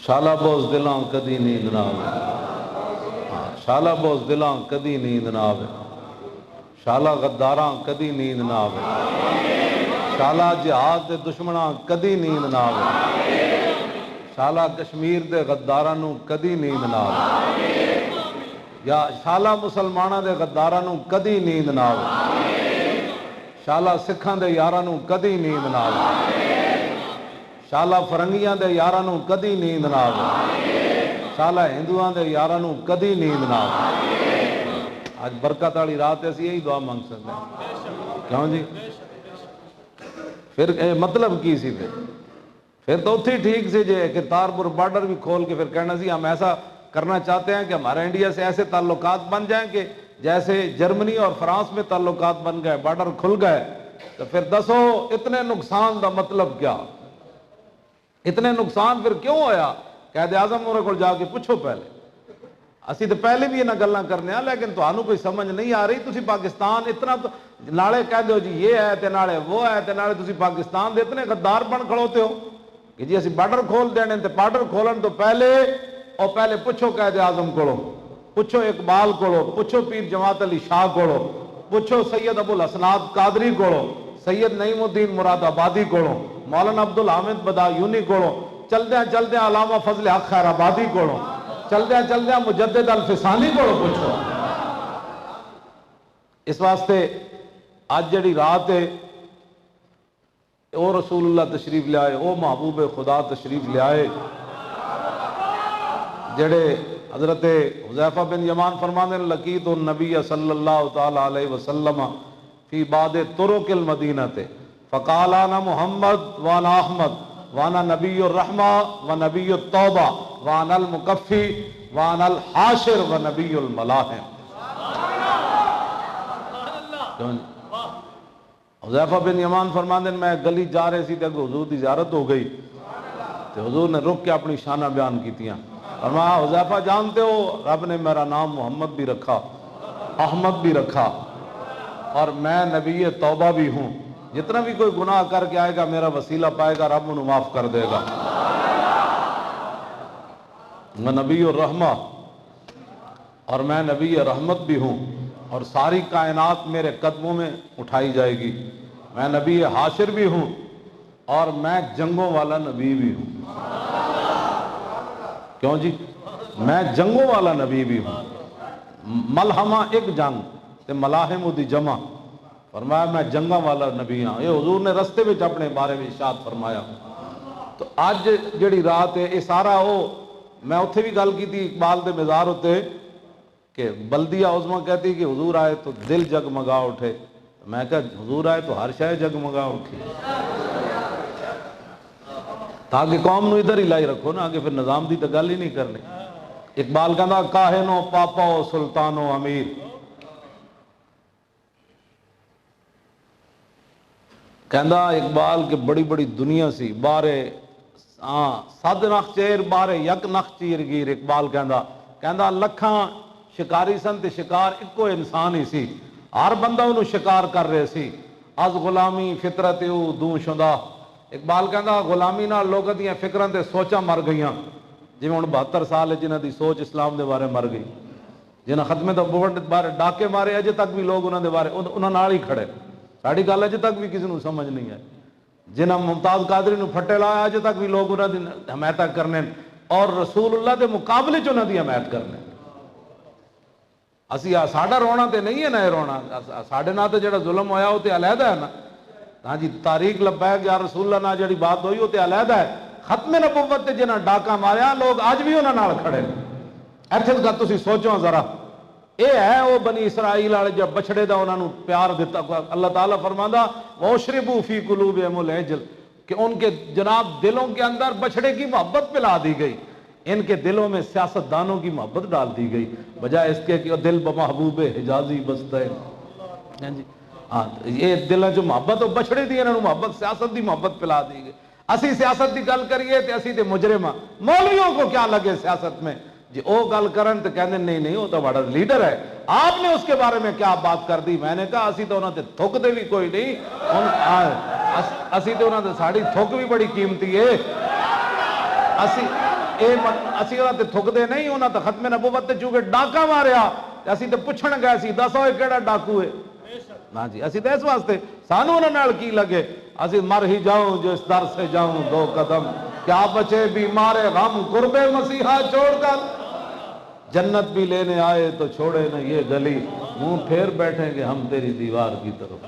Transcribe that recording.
شالا بوزدلاں کدی نیند نہ آوے، شالا بوزدلاں کدی نیند نہ آوے، شالا غداراں کدی نیند نہ آوے، شالا جہاد دے دشمناں کدی نیند نہ آوے، شالا کشمیر دے غداراں نو کدی نیند نہ آوے، یا شالا مسلماناں دے غداراں نو کدی نیند نہ آوے، شالا سکھاں دے یاراں نو کدی نیند نہ آوے، شالا فرنگیاں دے یاراں نو کدی نیند نہ آوے، شالا ہندوؤں دے یاراں نو کدی نیند نہ آوے۔ آج برکت والی رات ہے، اسی یہی دعا مانگ سکتے ہیں، کیوں جی؟ پھر مطلب کی سی پھر تو اتھی ٹھیک سے جے کہ تارپور بارڈر بھی کھول کے پھر کہنا سی ہم ایسا کرنا چاہتے ہیں کہ ہمارے انڈیا سے ایسے تعلقات بن جائیں کہ جیسے جرمنی اور فرانس میں تعلقات بن گئے، بارڈر کھل گئے، تو پھر دسو اتنے نقصان دا مطلب کیا؟ اتنے نقصان پھر کیوں ہویا؟ قائد اعظم انہوں کو جا کے پوچھو پہلے، اسی تو پہلے بھی انہاں گلاں کرنے ہیں، لیکن تو انہوں کوئی سمجھ نہیں آ رہی۔ تسی پاکستان اتنا تو نالے کہہ دو جی یہ ہے تے نالے وہ ہے تے نالے تسی پاکستان دے اتنے غدار بن کھڑوتے ہو کہ جی اسی بارڈر کھول دینے تے بارڈر کھولن تو پہلے پوچھو قائد اعظم کولو، پوچھو اقبال کولو، پوچھو پیر جماعت علی شاہ کولو، پوچھو سید ابو الحسنات قادری کولو، سید نعیم الدین مراد آبادی کولو، مولانا عبدالحامد بدایونی کولو، چلدیاں علامہ فضل حق خیر آبادی کولو، چلدیاں مجدد الفسانی کولو پوچھو۔ اس واسطے آج جڑی رات ہے او رسول اللہ تشریف لے آئے، او محبوب خدا تشریف لے آئے، جڑے حضرت حذیفہ بن یمان فرمانے لقیت النبی صلی اللہ تعالی علیہ وسلم فی بعد طرق المدینہ فقال انا محمد وانا احمد وانا نبی الرحمہ ونبی التوبہ وانا المکفی وانا الحاشر ونبی الملاحم۔ حذیفہ بن یمان فرماندے میں گلی جا رہے سی تے حضور دی زیارت ہو گئی تے حضور نے رک کے اپنی شانہ بیان کیتیاں، فرمایا حذیفہ جانتے ہو رب نے میرا نام محمد بھی رکھا، احمد بھی رکھا، اور میں نبی توبہ بھی ہوں، جتنا بھی کوئی گناہ کر کے آئے گا میرا وسیلہ پائے گا، رب انہوں معاف کر دے گا۔ میں نبی الرحمہ اور میں نبی رحمت بھی ہوں، اور ساری کائنات میرے قدموں میں اٹھائی جائے گی۔ میں نبی حاشر بھی ہوں اور میں جنگوں والا نبی بھی ہوں۔ کیوں جی؟ میں جنگوں والا نبی بھی ہوں۔ ملحمہ ایک جنگ تے ملاحم دی جمع، فرمایا میں جنگاں والا نبی ہاں۔ یہ حضور نے رستے میں اپنے بارے میں ارشاد فرمایا۔ تو آج جڑی رات ہے یہ سارا میں اتھے بھی گل کی تھی اقبال دے مزار ہوتے کہ بلدیہ عظمہ کہتی کہ حضور آئے تو دل جگمگا اٹھے، میں کہا حضور آئے تو ہر شے جگمگا اٹھی، تاکہ قوم نو ادھر ہی لائی رکھو نا، کہ پھر نظام دی تو گل ہی نہیں کرنی۔ اقبال کہندا کاہنو پاپاو سلطانو امیر، کہندا اقبال کہ بڑی بڑی دنیا سی بارے صد نخ چیر بارے یک نخ چیر گیر۔ اقبال کہندا لکھاں شکاری سن تے شکار اکو انسان ہی سی، ہر بندہ انہوں شکار کر رہے سی، از غلامی فطرت او دوں شدہ۔ اقبال کہندا غلامی نال لوگاں دیاں فکراں تے سوچاں مر گئیاں، جی ہن 72 سال جنہاں دی سوچ اسلام دے بارے مر گئی، جنہاں ختمے نبوت بارے ڈاکے مارے اجے تک بھی لوگ انہاں دے بارے انہاں نال ہی کھڑے، ساڈی گل اجے تک بھی کسی نوں سمجھ نہیں آئی۔ جنہاں ممتاز قادری نوں پھٹے لایا اجے تک بھی لوگ انہاں دی حمایت کرنے اور رسول اللہ دے مقابلے چ انہاں دی حمایت کرنے۔ اسی ساڈا رونا تے نہیں ہے نا، یہ رونا ساڈے نال تے جڑا ظلم ہویا وہ تے علیحدہ ہے نا، ہاں جی تاریخ لبیک یا رسول اللہ نال جڑی بات ہوئی وہ تے علیحدہ ہے۔ ختم نبوت تے جنہاں ڈاکا ماریا لوگ اج بھی انہاں نال کھڑے ہیں۔ ایتھے گل تسی سوچو ذرا، اے ہے وہ بنی اسرائیل والے جب بچڑے دا انہاں نوں پیار دیتا، اللہ تعالیٰ فرماندا وَأُشْرِبُوا فِي قُلُوبِهِمُ الْعِجْلَ، کہ ان کے جناب دلوں کے اندر بچڑے کی محبت پلا دی گئی، ان کے دلوں میں سیاست دانوں کی محبت ڈال دی گئی، بجائے اس کے کہ دل بمحبوب حجازی بستے ہیں جی، یہ دلوں جو محبت وہ بچڑے دی انہوں محبت سیاست دی محبت پلا دی گئی۔ اسی سیاست دی گل کریے تے اسی تے مجرم ہاں، مولویوں کو کیا لگے سیاست میں جی او گل کرن تے کہندے نہیں وہ تو بڑا لیڈر ہے، آپ نے اس کے بارے میں کیا بات کر دی؟ میں نے کہا اسی تو انہوں تے تھک دے بھی کوئی نہیں، اسی تو انہوں تے ساڑی تھک بھی بڑی قیمتی ہے، اسی انہاں تے تھکدے نہیں، انہاں تے ختم نبوت تے چونکہ ڈاکا ماریا اسی تے پوچھن گئے سی دسو اے کیڑا ڈاکو ہے؟ نا جی اسی تے اس واسطے سانو انہاں نال کی لگے، اسی مر ہی جاؤں جو اس در سے جاؤں 2 قدم، کیا بچے بیمار غم قرب مسیحا چھوڑ کر، جنت بھی لینے آئے تو چھوڑے نہ یہ گلی، منہ پھیر بیٹھیں گے ہم تیری دیوار کی طرف۔